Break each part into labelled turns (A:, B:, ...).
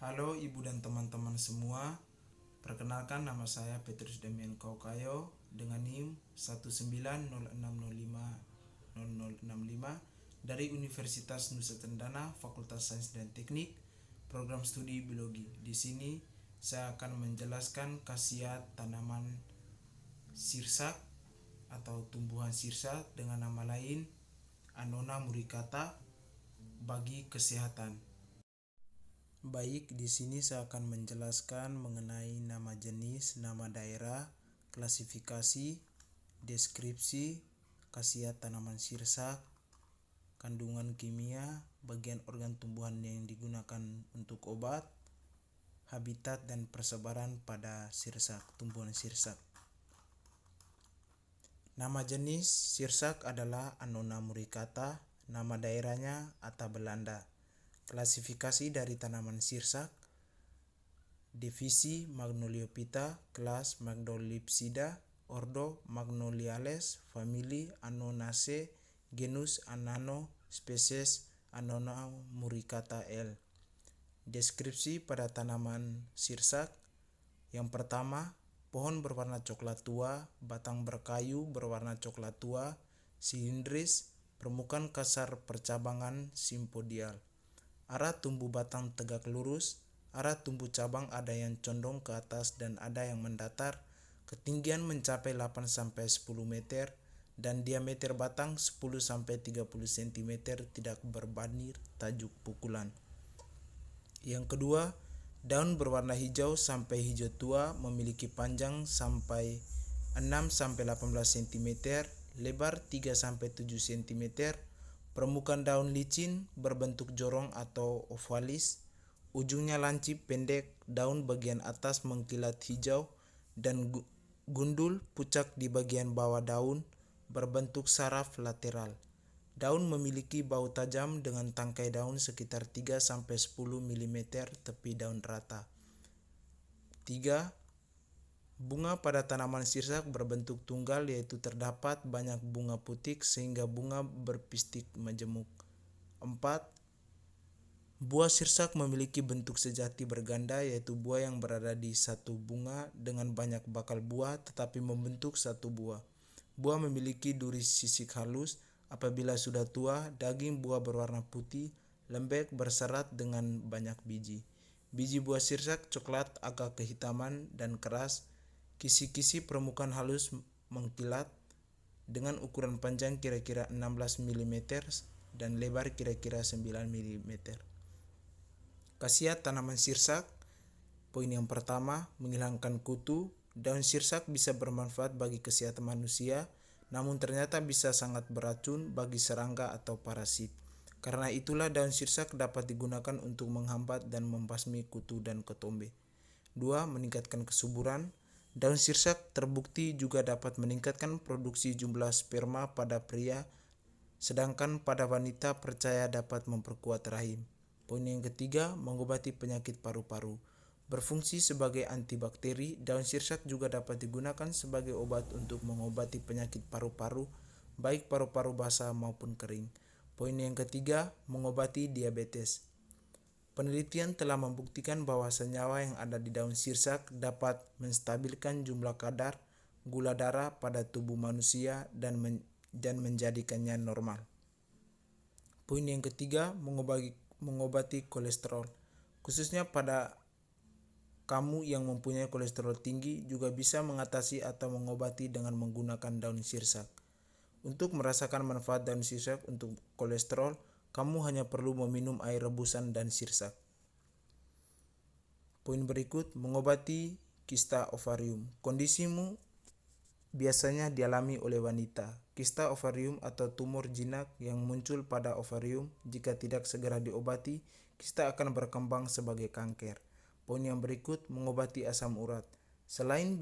A: Halo ibu dan teman-teman semua, perkenalkan nama saya Petrus Damian Kaukayo dengan NIM 19060500065 dari Universitas Nusa Cendana, Fakultas Sains dan Teknik, Program Studi Biologi. Di sini saya akan menjelaskan khasiat tanaman sirsak atau tumbuhan sirsak dengan nama lain Annona muricata bagi kesehatan. Baik, di sini saya akan menjelaskan mengenai nama jenis, nama daerah, klasifikasi, deskripsi, khasiat tanaman sirsak, kandungan kimia, bagian organ tumbuhan yang digunakan untuk obat, habitat dan persebaran pada sirsak, tumbuhan sirsak. Nama jenis sirsak adalah Annona muricata, nama daerahnya Ata Belanda. Klasifikasi dari tanaman sirsak: divisi Magnoliophyta, kelas Magnolipsida, ordo Magnoliales, famili Annonaceae, genus Annano, spesies Annona muricata L. Deskripsi pada tanaman sirsak: yang pertama, pohon berwarna coklat tua, batang berkayu berwarna coklat tua, silindris, permukaan kasar percabangan simpodial. Arah tumbuh batang tegak lurus, arah tumbuh cabang ada yang condong ke atas dan ada yang mendatar, ketinggian mencapai 8-10 meter, dan diameter batang 10-30 cm tidak berbanding tajuk pukulan. Yang kedua, daun berwarna hijau sampai hijau tua, memiliki panjang sampai 6-18 cm, lebar 3-7 cm, permukaan daun licin, berbentuk jorong atau ovalis, ujungnya lancip pendek, daun bagian atas mengkilat hijau dan gundul pucat di bagian bawah daun, berbentuk saraf lateral. Daun memiliki bau tajam dengan tangkai daun sekitar 3-10 mm, tepi daun rata. 3. Bunga pada tanaman sirsak berbentuk tunggal, yaitu terdapat banyak bunga putik sehingga bunga berpistik majemuk. 4. Buah sirsak memiliki bentuk sejati berganda, yaitu buah yang berada di satu bunga dengan banyak bakal buah tetapi membentuk satu buah. Buah memiliki duri sisik halus. Apabila sudah tua, daging buah berwarna putih, lembek, berserat dengan banyak biji. Biji buah sirsak coklat agak kehitaman dan keras. Kisi-kisi permukaan halus mengkilat dengan ukuran panjang kira-kira 16 mm dan lebar kira-kira 9 mm. Khasiat tanaman sirsak. Poin yang pertama, menghilangkan kutu. Daun sirsak bisa bermanfaat bagi kesehatan manusia, namun ternyata bisa sangat beracun bagi serangga atau parasit. Karena itulah daun sirsak dapat digunakan untuk menghambat dan membasmi kutu dan ketombe. 2. Meningkatkan kesuburan. Daun sirsak terbukti juga dapat meningkatkan produksi jumlah sperma pada pria, sedangkan pada wanita percaya dapat memperkuat rahim. Poin yang ketiga, mengobati penyakit paru-paru. Berfungsi sebagai antibakteri, daun sirsak juga dapat digunakan sebagai obat untuk mengobati penyakit paru-paru, baik paru-paru basah maupun kering. Poin yang ketiga, mengobati diabetes. Penelitian telah membuktikan bahwa senyawa yang ada di daun sirsak dapat menstabilkan jumlah kadar gula darah pada tubuh manusia dan menjadikannya normal. Poin yang ketiga, mengobati kolesterol. Khususnya pada kamu yang mempunyai kolesterol tinggi, juga bisa mengatasi atau mengobati dengan menggunakan daun sirsak. Untuk merasakan manfaat daun sirsak untuk kolesterol, kamu hanya perlu meminum air rebusan dan sirsak. Poin berikut, mengobati kista ovarium. Kondisimu biasanya dialami oleh wanita. Kista ovarium atau tumor jinak yang muncul pada ovarium, jika tidak segera diobati, kista akan berkembang sebagai kanker. Poin yang berikut, mengobati asam urat. Selain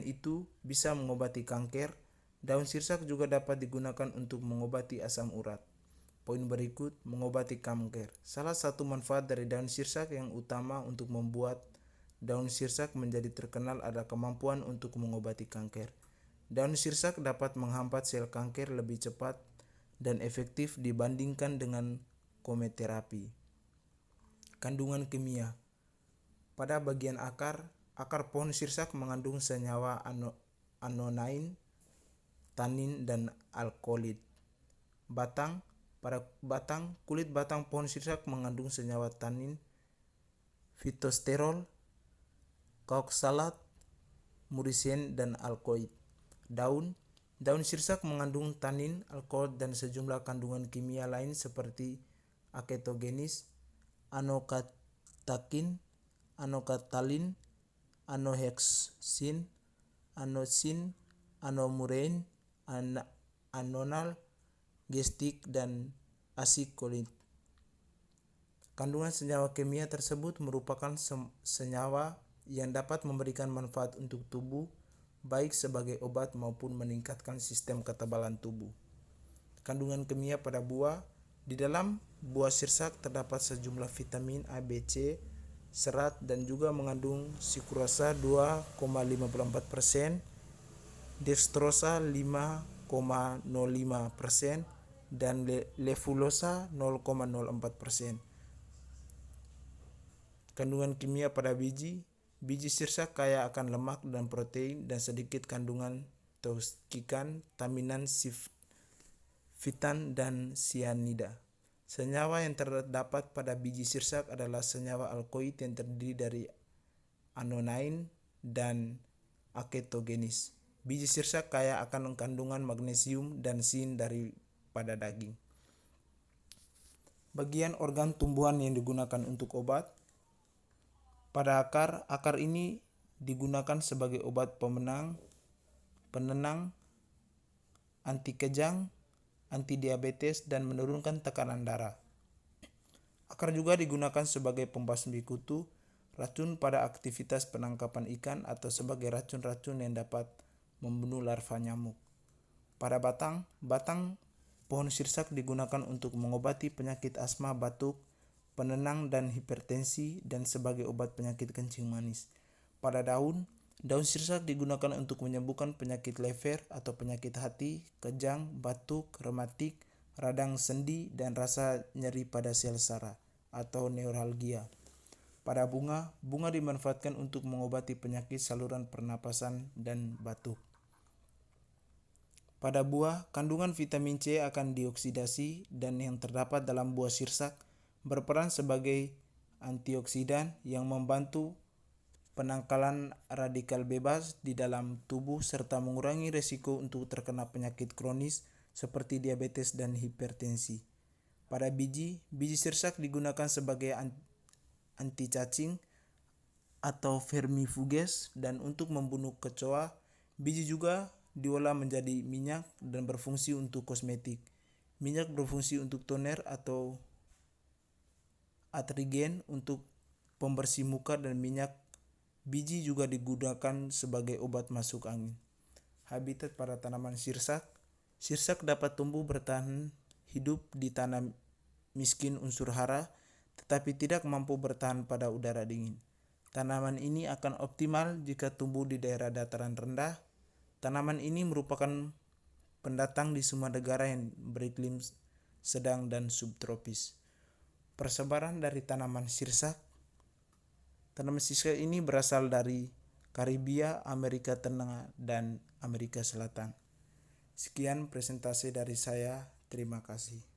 A: itu, bisa mengobati kanker. Daun sirsak juga dapat digunakan untuk mengobati asam urat. Poin berikut, mengobati kanker. Salah satu manfaat dari daun sirsak yang utama untuk membuat daun sirsak menjadi terkenal adalah kemampuan untuk mengobati kanker. Daun sirsak dapat menghambat sel kanker lebih cepat dan efektif dibandingkan dengan kemoterapi. Kandungan kimia. Pada bagian akar pohon sirsak mengandung senyawa anonain, tanin, dan alkolit. Kulit batang pohon sirsak mengandung senyawa tanin, fitosterol, kaoksalat, muricin, dan alkoid. Daun sirsak mengandung tanin, alkohol, dan sejumlah kandungan kimia lain seperti aketogenis, anokatakin, anokatalin, anoheksin, anosin, anomurein, anonal, gestik, dan asikolit. Kandungan senyawa kimia tersebut merupakan senyawa yang dapat memberikan manfaat untuk tubuh, baik sebagai obat maupun meningkatkan sistem kekebalan tubuh. Kandungan kimia pada buah. Di dalam buah sirsak terdapat sejumlah vitamin A, B, C, serat, dan juga mengandung sikrosa 2,54%, dextrosa 5,05%, dan levulosa 0,04%. Kandungan kimia pada biji. Biji sirsak kaya akan lemak dan protein dan sedikit kandungan taustikan, taminan, fitan, dan sianida. Senyawa yang terdapat pada biji sirsak adalah senyawa alkoid yang terdiri dari anonain dan aketogenis. Biji sirsak kaya akan kandungan magnesium dan zinc daripada daging. Bagian organ tumbuhan yang digunakan untuk obat. Pada akar ini digunakan sebagai obat penenang, anti kejang, anti diabetes, dan menurunkan tekanan darah. Akar juga digunakan sebagai pembasmi kutu, racun pada aktivitas penangkapan ikan, atau sebagai racun-racun yang dapat membunuh larva nyamuk. Pada batang pohon sirsak digunakan untuk mengobati penyakit asma, batuk, penenang, dan hipertensi, dan sebagai obat penyakit kencing manis. Pada daun sirsak digunakan untuk menyembuhkan penyakit lever atau penyakit hati, kejang, batuk, rematik, radang sendi, dan rasa nyeri pada sel saraf atau neuralgia. Pada bunga dimanfaatkan untuk mengobati penyakit saluran pernapasan dan batuk. Pada buah, kandungan vitamin C akan dioksidasi dan yang terdapat dalam buah sirsak berperan sebagai antioksidan yang membantu penangkalan radikal bebas di dalam tubuh serta mengurangi risiko untuk terkena penyakit kronis seperti diabetes dan hipertensi. Pada biji sirsak digunakan sebagai anti cacing atau vermifuges dan untuk membunuh kecoa. Biji juga diolah menjadi minyak dan berfungsi untuk kosmetik. Minyak berfungsi untuk toner atau atrigen untuk pembersih muka, dan minyak biji juga digunakan sebagai obat masuk angin. Habitat pada tanaman sirsak. Sirsak dapat tumbuh bertahan hidup di tanah miskin unsur hara, tetapi tidak mampu bertahan pada udara dingin. Tanaman ini akan optimal jika tumbuh di daerah dataran rendah. Tanaman ini merupakan pendatang di semua negara yang beriklim sedang dan subtropis. Persebaran dari tanaman sirsak. Tanaman sirsak ini berasal dari Karibia, Amerika Tengah, dan Amerika Selatan. Sekian presentasi dari saya. Terima kasih.